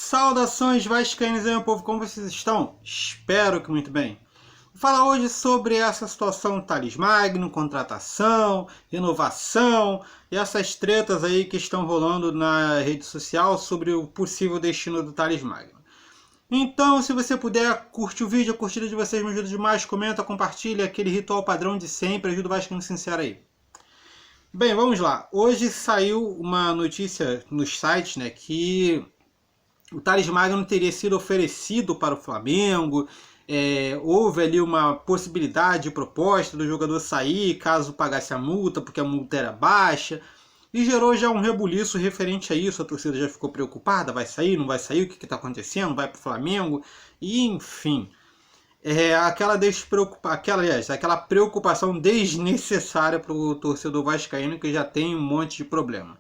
Saudações vascaínos e meu povo, como vocês estão? Espero que muito bem. Vou falar hoje sobre essa situação Thales Magno, contratação, renovação e essas tretas aí que estão rolando na rede social sobre o possível destino do Thales Magno. Então, se você puder, curte o vídeo, a curtida de vocês me ajuda demais, comenta, compartilha, aquele ritual padrão de sempre, ajuda o Vascaíno Sincero aí. Bem, vamos lá. Hoje saiu uma notícia nos sites, né, que o Thales Magno teria sido oferecido para o Flamengo, houve ali uma possibilidade de proposta do jogador sair caso pagasse a multa, porque a multa era baixa, e gerou já um rebuliço referente a isso. A torcida já ficou preocupada, vai sair, não vai sair, o que está acontecendo, vai para o Flamengo, e enfim. Aquela preocupação desnecessária para o torcedor vascaíno que já tem um monte de problema.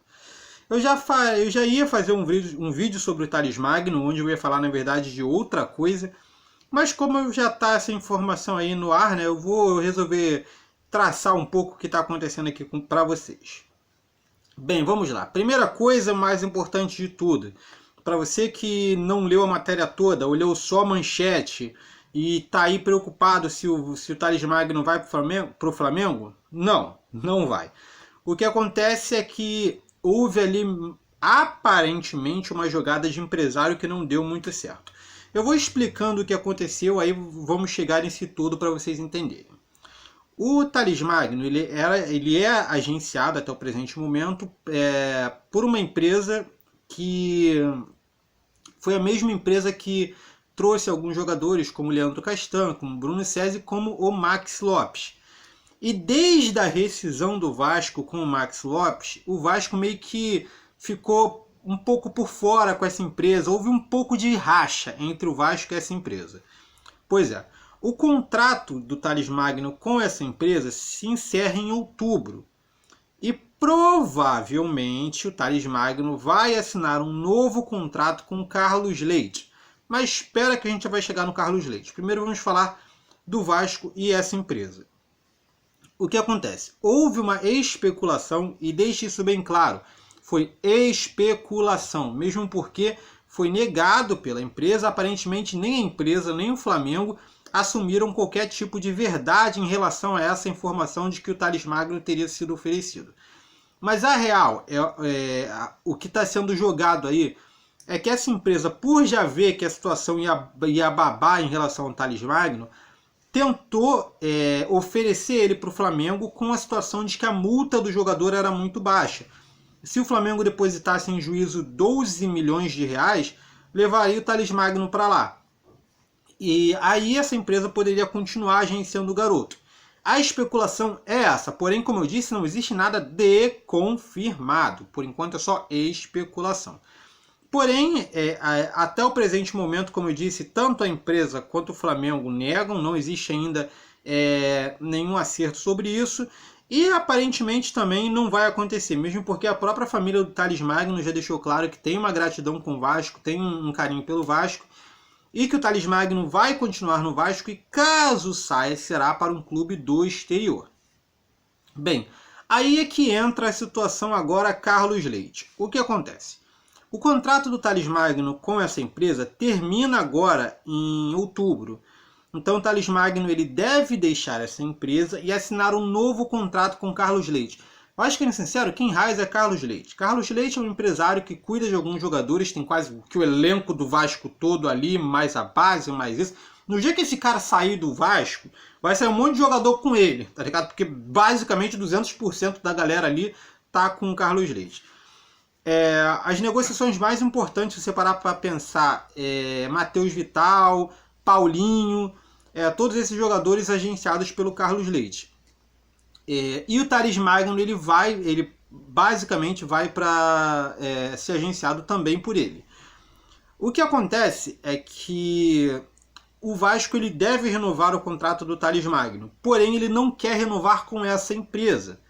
Eu já ia fazer um vídeo sobre o Thales Magno, onde eu ia falar, na verdade, de outra coisa. Mas como já está essa informação aí no ar, né, eu vou resolver traçar um pouco o que está acontecendo aqui para vocês. Bem, vamos lá. Primeira coisa, mais importante de tudo. Para você que não leu a matéria toda, ou leu só a manchete, e está aí preocupado se o Thales Magno vai para o Flamengo, não vai. O que acontece é que houve ali aparentemente uma jogada de empresário que não deu muito certo. Eu vou explicando o que aconteceu, aí vamos chegar nesse tudo para vocês entenderem. O Thales Magno ele é agenciado até o presente momento por uma empresa que foi a mesma empresa que trouxe alguns jogadores como Leandro Castan, como Bruno César, como o Max Lopes. E desde a rescisão do Vasco com o Max Lopes, o Vasco meio que ficou um pouco por fora com essa empresa. Houve um pouco de racha entre o Vasco e essa empresa. Pois é, o contrato do Thales Magno com essa empresa se encerra em outubro. E provavelmente o Thales Magno vai assinar um novo contrato com o Carlos Leite. Mas espera que a gente vai chegar no Carlos Leite. Primeiro vamos falar do Vasco e essa empresa. O que acontece? Houve uma especulação, e deixe isso bem claro, foi especulação, mesmo porque foi negado pela empresa. Aparentemente nem a empresa nem o Flamengo assumiram qualquer tipo de verdade em relação a essa informação de que o Thales Magno teria sido oferecido. Mas a real, o que está sendo jogado aí, é que essa empresa, por já ver que a situação ia babar em relação ao Thales Magno, tentou oferecer ele para o Flamengo com a situação de que a multa do jogador era muito baixa. Se o Flamengo depositasse em juízo 12 milhões de reais, levaria o Thales Magno para lá. E aí essa empresa poderia continuar agenciando o garoto. A especulação é essa, porém, como eu disse, não existe nada de confirmado. Por enquanto é só especulação. Porém, até o presente momento, como eu disse, tanto a empresa quanto o Flamengo negam, não existe ainda nenhum acerto sobre isso. E aparentemente também não vai acontecer, mesmo porque a própria família do Thales Magno já deixou claro que tem uma gratidão com o Vasco, tem um carinho pelo Vasco, e que o Thales Magno vai continuar no Vasco e caso saia, será para um clube do exterior. Bem, aí é que entra a situação agora Carlos Leite. O que acontece? O contrato do Thales Magno com essa empresa termina agora em outubro. Então o Thales Magno ele deve deixar essa empresa e assinar um novo contrato com Carlos Leite. Eu acho que, sendo sincero, quem raiz é Carlos Leite. Carlos Leite é um empresário que cuida de alguns jogadores, tem quase que o elenco do Vasco todo ali, mais a base, mais isso. No dia que esse cara sair do Vasco, vai sair um monte de jogador com ele, tá ligado? Porque basicamente 200% da galera ali tá com o Carlos Leite. As negociações mais importantes, se você parar para pensar, Matheus Vital, Paulinho, todos esses jogadores agenciados pelo Carlos Leite. E o Thales Magno ele basicamente vai para ser agenciado também por ele. O que acontece é que o Vasco ele deve renovar o contrato do Thales Magno, porém ele não quer renovar com essa empresa.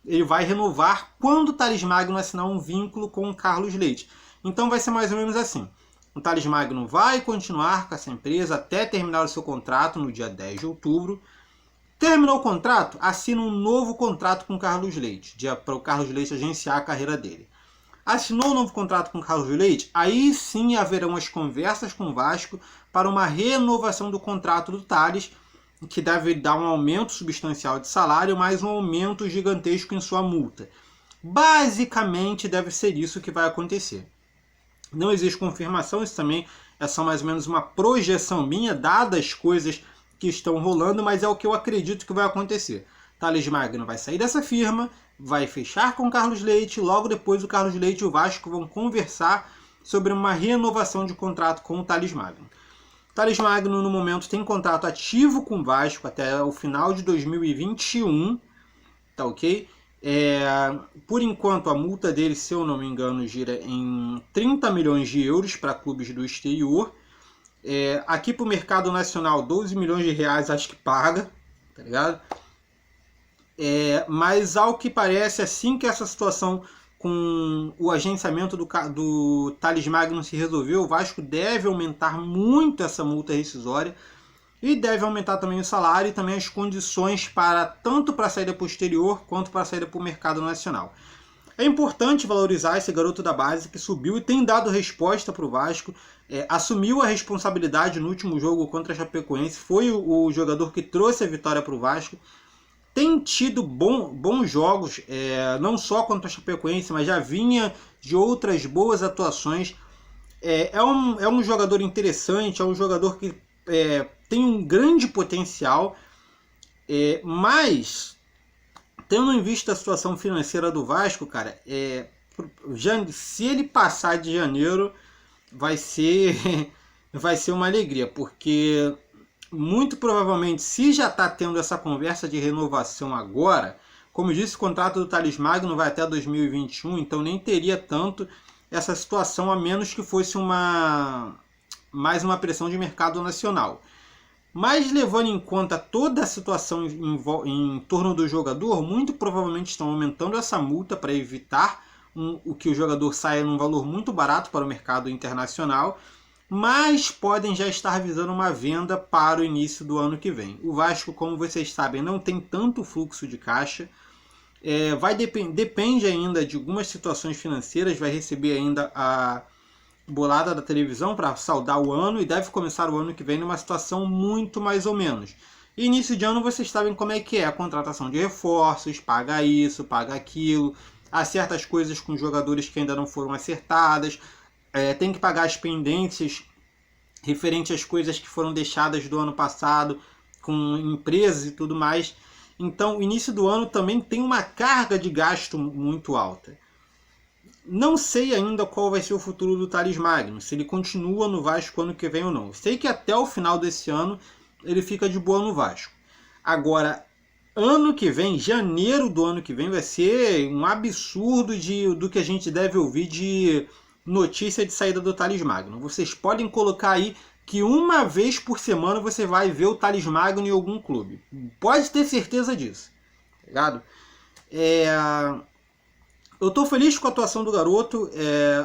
Ele vai renovar quando o Thales Magno assinar um vínculo com o Carlos Leite. Então vai ser mais ou menos assim. O Thales Magno vai continuar com essa empresa até terminar o seu contrato no dia 10 de outubro. Terminou o contrato, assina um novo contrato com o Carlos Leite, para o Carlos Leite agenciar a carreira dele. Assinou um novo contrato com o Carlos Leite? Aí sim haverão as conversas com o Vasco para uma renovação do contrato do Tales, que deve dar um aumento substancial de salário, mais um aumento gigantesco em sua multa. Basicamente deve ser isso que vai acontecer. Não existe confirmação, isso também é só mais ou menos uma projeção minha, dadas as coisas que estão rolando, mas é o que eu acredito que vai acontecer. Thales Magno vai sair dessa firma, vai fechar com o Carlos Leite, logo depois o Carlos Leite e o Vasco vão conversar sobre uma renovação de contrato com o Thales Magno. O Thales Magno, no momento, tem contrato ativo com o Vasco até o final de 2021, tá ok? Por enquanto, a multa dele, se eu não me engano, gira em 30 milhões de euros para clubes do exterior. Aqui para o mercado nacional, 12 milhões de reais acho que paga, tá ligado? Mas ao que parece, assim que essa situação com o agenciamento do Thales Magno se resolveu, o Vasco deve aumentar muito essa multa rescisória e deve aumentar também o salário e também as condições tanto para a saída posterior quanto para a saída para o mercado nacional. É importante valorizar esse garoto da base que subiu e tem dado resposta para o Vasco, assumiu a responsabilidade no último jogo contra a Chapecoense, foi o jogador que trouxe a vitória para o Vasco, tem tido bons jogos, não só contra a Chapecoense, mas já vinha de outras boas atuações. É um jogador interessante, é um jogador que tem um grande potencial, mas tendo em vista a situação financeira do Vasco, cara, se ele passar de janeiro, vai ser uma alegria, porque muito provavelmente, se já está tendo essa conversa de renovação agora, como eu disse, o contrato do Thales Magno vai até 2021, então nem teria tanto essa situação, a menos que fosse mais uma pressão de mercado nacional. Mas levando em conta toda a situação em torno do jogador, muito provavelmente estão aumentando essa multa para evitar que o jogador saia num valor muito barato para o mercado internacional, mas podem já estar visando uma venda para o início do ano que vem. O Vasco, como vocês sabem, não tem tanto fluxo de caixa, depende ainda de algumas situações financeiras, vai receber ainda a bolada da televisão para saldar o ano e deve começar o ano que vem numa situação muito mais ou menos. E início de ano vocês sabem como é que é a contratação de reforços, paga isso, paga aquilo, há certas coisas com jogadores que ainda não foram acertadas, tem que pagar as pendências referente às coisas que foram deixadas do ano passado com empresas e tudo mais. Então, o início do ano também tem uma carga de gasto muito alta. Não sei ainda qual vai ser o futuro do Thales Magno, se ele continua no Vasco ano que vem ou não. Sei que até o final desse ano ele fica de boa no Vasco. Agora, ano que vem, janeiro do ano que vem, vai ser um absurdo do que a gente deve ouvir de notícia de saída do Thales Magno. Vocês podem colocar aí que uma vez por semana você vai ver o Thales Magno em algum clube. Pode ter certeza disso. Tá ligado? Eu estou feliz com a atuação do garoto.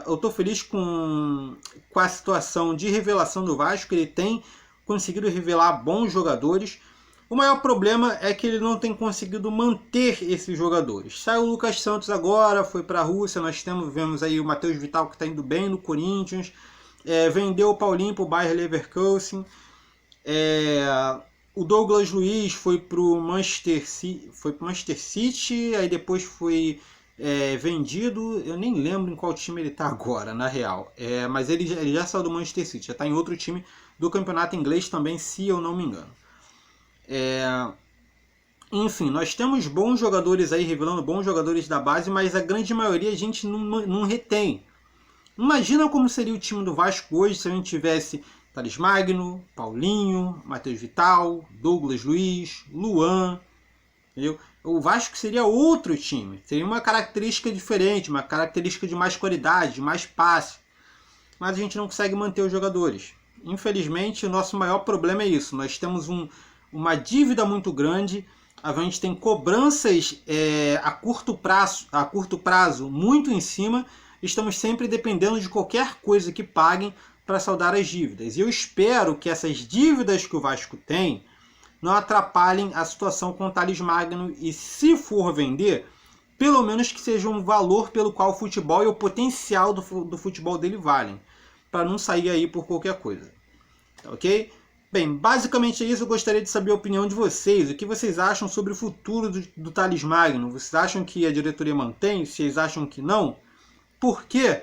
Eu estou feliz com a situação de revelação do Vasco. Ele tem conseguido revelar bons jogadores. O maior problema é que ele não tem conseguido manter esses jogadores. Saiu o Lucas Santos agora, foi para a Rússia, nós vemos aí o Matheus Vital que está indo bem no Corinthians, vendeu o Paulinho para o Bayer Leverkusen, o Douglas Luiz foi para o Manchester City, aí depois foi vendido, eu nem lembro em qual time ele está agora, na real, mas ele já saiu do Manchester City, já está em outro time do campeonato inglês também, se eu não me engano. Enfim, nós temos bons jogadores aí, revelando bons jogadores da base, mas a grande maioria a gente não retém. Imagina como seria o time do Vasco hoje se a gente tivesse Thales Magno, Paulinho, Matheus Vital, Douglas Luiz, Luan, entendeu? O Vasco seria outro time, seria uma característica diferente, uma característica de mais qualidade, de mais passe, mas a gente não consegue manter os jogadores. Infelizmente, o nosso maior problema é isso, nós temos uma dívida muito grande, a gente tem cobranças a curto prazo muito em cima, estamos sempre dependendo de qualquer coisa que paguem para saldar as dívidas. E eu espero que essas dívidas que o Vasco tem não atrapalhem a situação com o Thales Magno, e se for vender, pelo menos que seja um valor pelo qual o futebol e o potencial do futebol dele valem, para não sair aí por qualquer coisa, tá ok? Bem, basicamente é isso. Eu gostaria de saber a opinião de vocês. O que vocês acham sobre o futuro do Thales Magno? Vocês acham que a diretoria mantém? Vocês acham que não? Por quê?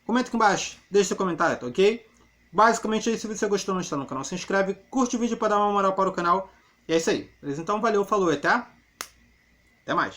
Comenta aqui embaixo, deixa seu comentário, tá ok? Basicamente é isso. Se você gostou, não está no canal, se inscreve, curte o vídeo para dar uma moral para o canal. E é isso aí. Beleza? Então valeu, falou e até mais.